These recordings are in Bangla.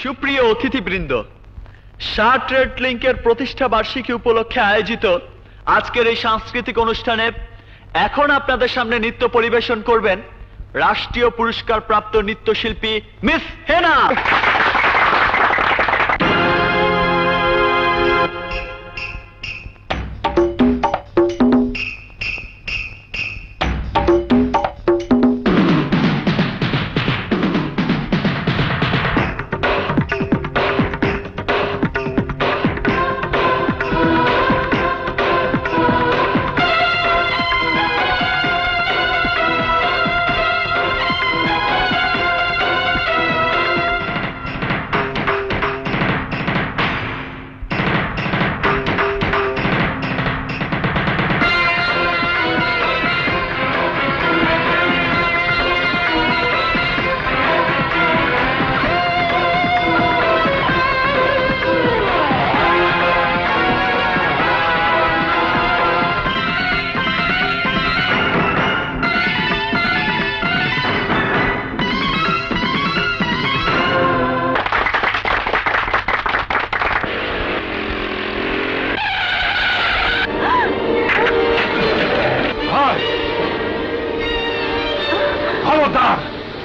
সুপ্রিয় অতিথিবৃন্দ, শার্ট রেড লিংকের প্রতিষ্ঠা বার্ষিকী উপলক্ষে আয়োজিত আজকের এই সাংস্কৃতিক অনুষ্ঠানে এখন আপনাদের সামনে নৃত্য পরিবেশন করবেন রাষ্ট্রীয় পুরস্কার প্রাপ্ত নৃত্যশিল্পী মিস হেনা।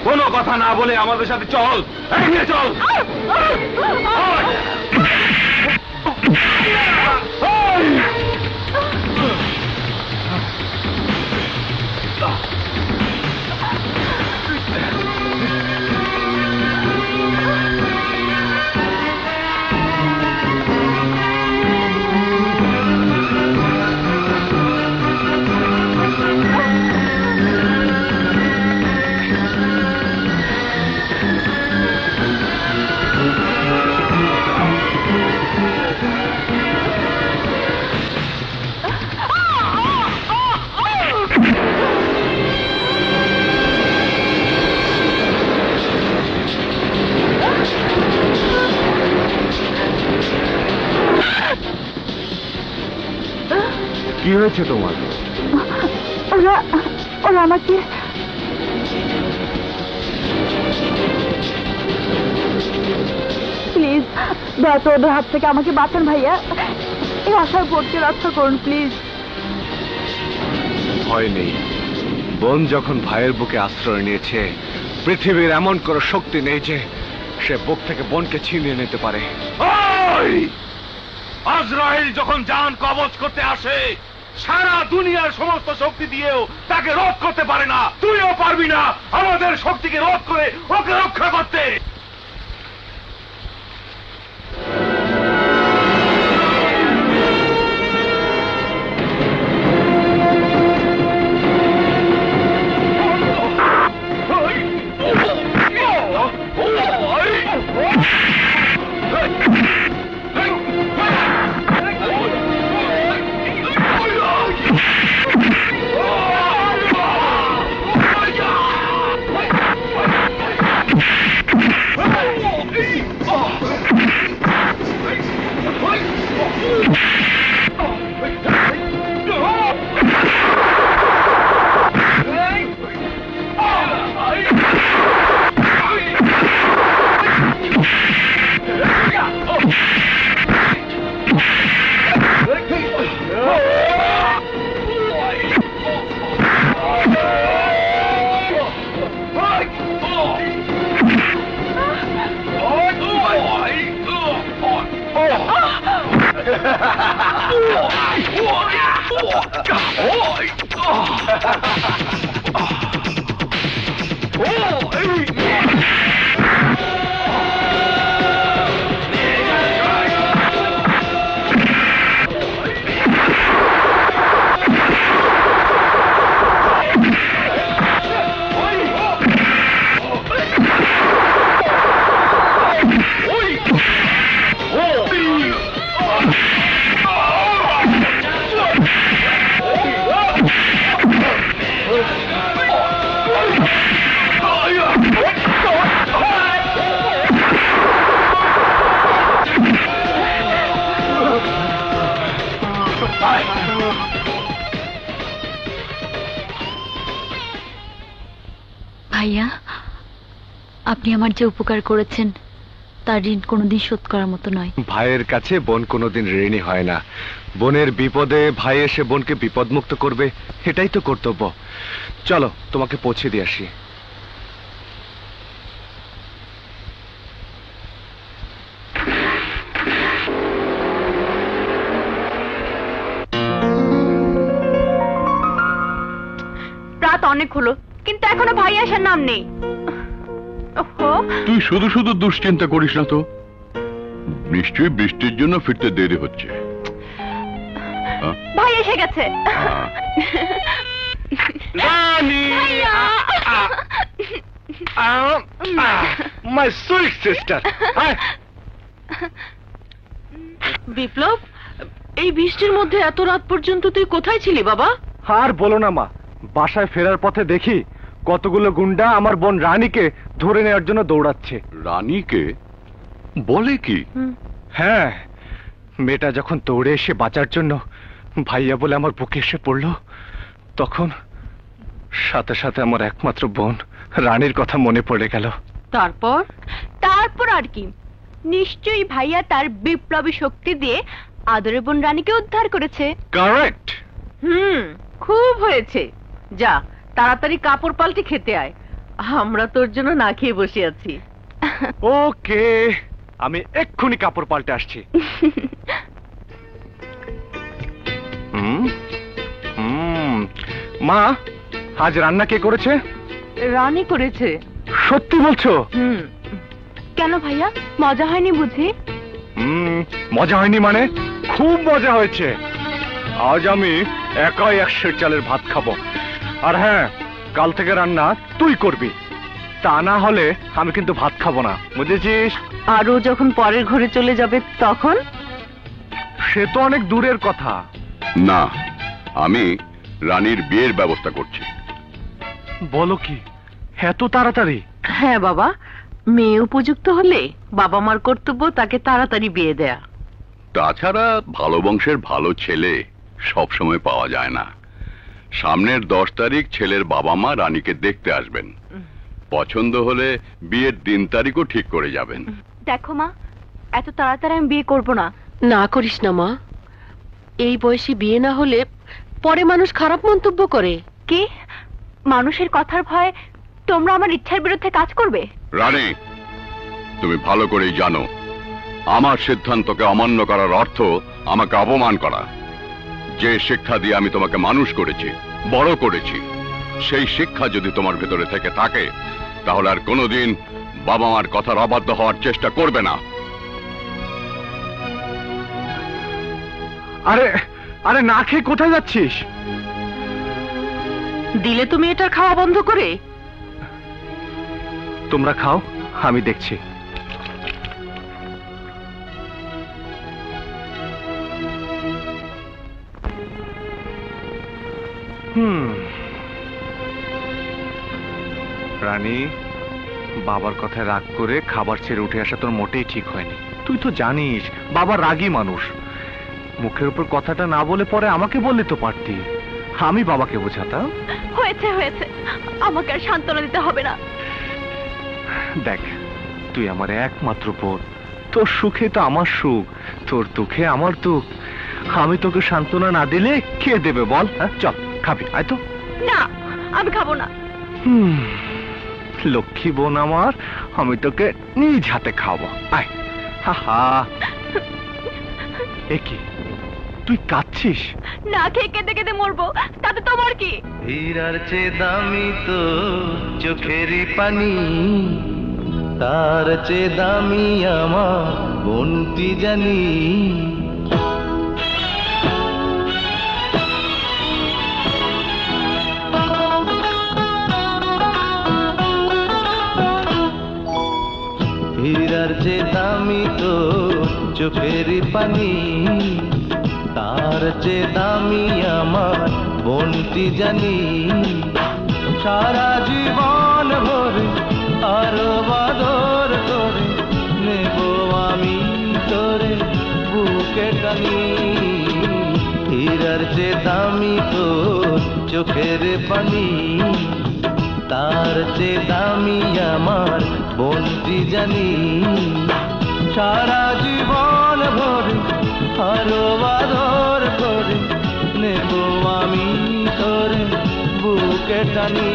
কোনো কথা না বলে আমাদের সাথে চল, এগিয়ে চল। কি হয়েছে তোমার? ওরা আমাকে প্লিজ দয়া করে ওদের হাত থেকে আমাকে বাঁচান ভাইয়া। এই আশার বোনকে রক্ষা করুন প্লিজ। ভয় নেই, বোন যখন ভাইয়ের বুকে আশ্রয় নিয়েছে, পৃথিবীর এমন কোনো শক্তি নেই যে সে বুক থেকে বোনকে ছিনিয়ে নিতে পারে। আজরাইল যখন জান কবজ করতে আসে, সারা দুনিয়ার সমস্ত শক্তি দিয়েও তাকে রোধ করতে পারে না। তুইও পারবি না আমাদের শক্তিকে রোধ করে ওকে রক্ষা করতে। ভাইয়া, আপনি আমার যে উপকার করেছেন তার ঋণ কোনোদিন শোধ করার মতো নয়। ভাইয়ের কাছে বোন কোনোদিন ঋণী হয় না। বোনের বিপদে ভাই এসে বোনকে বিপদমুক্ত করবে, এটাই তো কর্তব্য। চলো তোমাকে পৌঁছে দিয়ে আসি। রাত অনেক হলো, কিন্তু এখনো ভাই আসার নাম নেই। ওহো, তুই শুধু শুধু দুশ্চিন্তা করিস না তো, নিশ্চয়ই বৃষ্টির জন্য ফিরতে দেরি হচ্ছে। ভাই এসে গেছে। My sweet sister. বিপ্লব, এই বৃষ্টির মধ্যে এত রাত পর্যন্ত তুই কোথায় ছিলি বাবা? আর বলো না মা, বাসায় ফেরার পথে দেখি কতগুলো গুন্ডা আমার বোন রানীকে ধরে নেওয়ার জন্য দৌড়াচ্ছে। রানীকে? বলে কি? হ্যাঁ, মেয়েটা যখন দৌড়ে এসে বাঁচার জন্য ভাইয়া বলে আমার বুকে এসে পড়লো, তখন সাথে সাথে আমার একমাত্র বোন রানীর কথা মনে পড়ে গেল। তারপর? তারপর আর কি, নিশ্চয়ই ভাইয়া তার বিপ্লবী শক্তি দিয়ে আদরের বোন রানীকে উদ্ধার করেছে। কারেক্ট। খুব হয়েছে। যা তাড়াতাড়ি কাপড় পাল্টে খেতে আয়, আমরা তোর জন্য না খেয়ে বসে আছি। ওকে, আমি এক্ষুনি কাপড় পাল্টে আসছি। মা, আজ রান্না কে করেছে? রানী করেছে। সত্যি বলছো? কেন ভাইয়া, মজা হয়নি বুঝি? মজা হয়নি মানে? খুব মজা হয়েছে। আজ আমি একাই 100 চালের ভাত খাবো। আর হ্যাঁ, কাল থেকে রান্না তুই করবি, তা না হলে আমি কিন্তু ভাত খাবো না, বুঝেছিস? আর ও যখন পরের ঘরে চলে যাবে তখন? সে তো অনেক দূরের কথা। না, আমি রানীর বিয়ের ব্যবস্থা করছি। বলো কি, এত তাড়াতাড়ি? হ্যাঁ বাবা, মেয়ে উপযুক্ত হলে বাবা মার কর্তব্য তাকে তাড়াতাড়ি বিয়ে দেয়া। তাছাড়া ভালো বংশের ভালো ছেলে সব সময় পাওয়া যায় না। সামনের 10 তারিখ ছেলের বাবা মা রানীকে দেখতে আসবেন। পছন্দ হলে বিয়ের দিন তারিখও ঠিক করে যাবেন। দেখো মা, এত তাড়াতাড়ি আমি বিয়ে করব না। না করিস না মা, এই বয়সে বিয়ে না হলে পরে মানুষ খারাপ মন্তব্য করে। কি, মানুষের কথার ভয়ে তোমরা আমার ইচ্ছার বিরুদ্ধে কাজ করবে? রানী, তুমি ভালো করেই জানো আমার সিদ্ধান্তকে অমান্য করার অর্থ আমাকে অপমান করা। যে শিক্ষা দিয়ে আমি তোমাকে মানুষ করেছি, বড় করেছি, সেই শিক্ষা যদি তোমার ভেতরে থেকে থাকে তাহলে আর কোনোদিন বাবা মার কথার অবাধ্য হওয়ার চেষ্টা করবে না। আরে আরে, না খেয়ে কোথায় যাচ্ছিস? দিলে তুমি এটার খাওয়া বন্ধ করে? তোমরা খাও, আমি দেখছি। রানী, বাবার কথায় রাগ করে খাবার ছেড়ে উঠে আসা তোর মোটেই ঠিক হয়নি। তুই তো জানিস বাবা রাগী মানুষ। মুখের উপর কথাটা না বলে পরে আমাকে বললে তো পারতি, আমি বাবাকে বোঝাতাম। হয়েছে হয়েছে, আমাকে আর সান্ত্বনা দিতে হবে না। দেখ, তুই আমার একমাত্র বোন, তোর সুখে তো আমার সুখ, তোর দুঃখে আমার দুঃখ। আমি তোকে সান্ত্বনা না দিলে কে দেবে বল? চল খাবি, আয় তো। না, আমি খাবো না। লক্ষ্মী বোন আমার, আমি তোকে নিজ হাতে খাওয়াবো, আয়। হা হা, এ কি, তুই কাঁদছিস? না খেয়ে কেঁদে কেঁদে মরবো, তাতে তোমার কি? হীরার চেয়ে দামি তো চোখেরই পানি, তার চেয়ে দামি আমার বোনটি জানি। হীরার চেয়ে দামি তো চোখেরই পানি, তার চেয়ে দামি আমার বোনটি জানি। সারা জীবন ভরে আরো বাদর করে নেব আমি তোরে বুকে টানি। হীরার চেয়ে দামি তো চোখের পানি, তার চেয়ে দামি আমার বোনটি জানি। সারা জীবন ভরে আরো আদর করে নেব আমি তোরে বুকে টানি।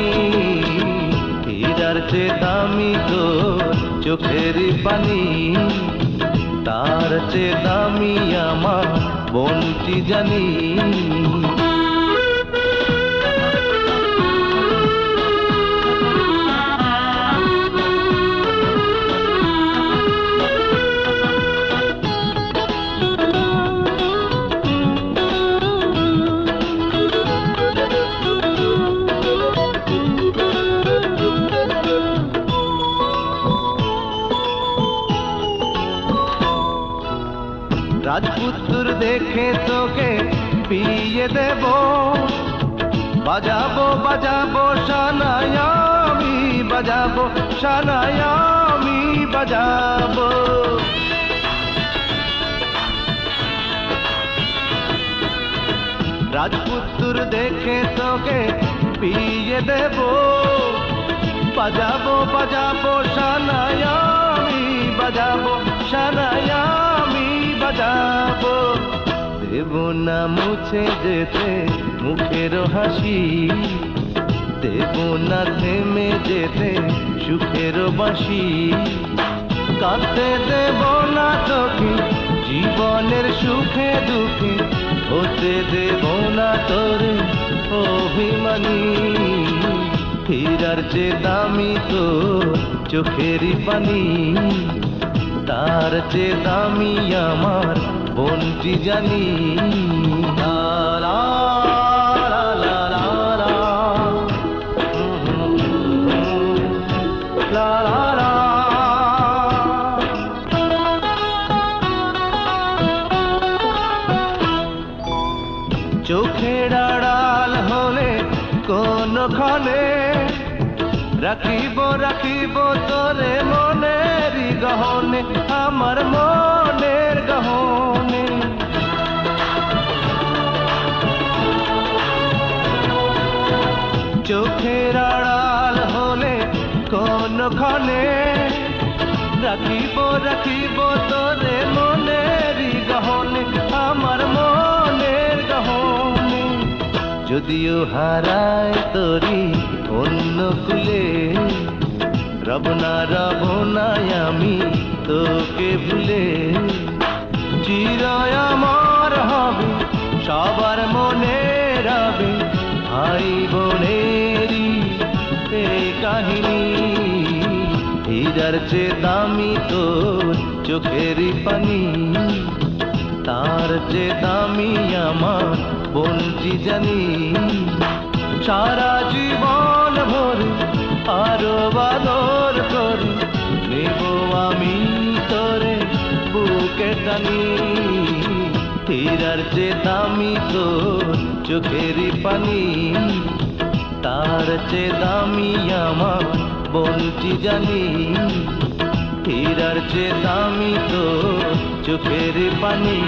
হীরার চেয়ে দামি তোর চোখের পানি, তার চেয়ে দামি আমার বনটি জানি। রাজপুত্র দেখে তোকে বিয়ে দেব, বাজাবো বাজাবো শানায় আমি বাজাবো, শানায় আমি বাজাবো। রাজপুত্র দেখে তোকে বিয়ে দেব, বাজাবো বাজাবো শানায় আমি বাজাবো, শানায় আমি বাজাবো। দেব না মুছে যেতে মুখের হাসি, দেব না থেমে যেতে সুখের বাঁশি। কাঁদতে দেব না তোকে জীবনের সুখে দুঃখে, হতে দেব না তোরে অভিমানী। হীরার চেয়ে দামি তোর চোখেরই পানি, তার চেয়ে দামি আমার বনটি জানি। লা লা লা লা লা লা, লা লা লা। চোখের আড়াল হলে কোনখানে রাখিব রাখিব তোরে মনের গহনে, আমার মনের গহনে। চোখের আড়াল হলে কোনখানে রাখিব রাখিব তোরে মনের গহনে, আমার মনের গহনে। যদিও হারায় তোরি অন্য কুলে, রব না আমি তোকে ভুলে। চিরায় আমার হবে সবার মনে রবে, ভাই বোনেরই এই কাহিনী। হীরার চেয়ে দামি তোর চোখেরই পানি, তার চেয়ে দামি আমার বনটি জানি। সারা জীবন ভরে আরো আদর করে নেব আমি তোরে বুকে টানি। হীরার চেয়ে দামি তোর চোখেরই পানি, তার চেয়ে দামি আমার বনটি জানি। হীরার চেয়ে দামি তোর চোখেরই পানি,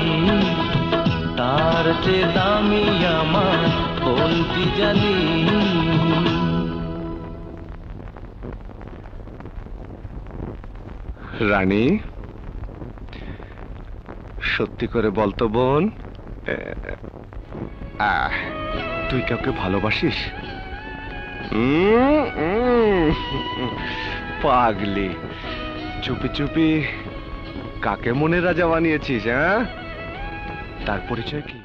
তার চেয়ে দামি আমার বনটি জানি। রানী, সত্যি করে বলতো বোন, তুই কাউকে ভালোবাসিস? পাগলি, চুপি চুপি কাকে মনে রাজা বানিয়েছিস? হ্যাঁ, তার পরিচয় কি?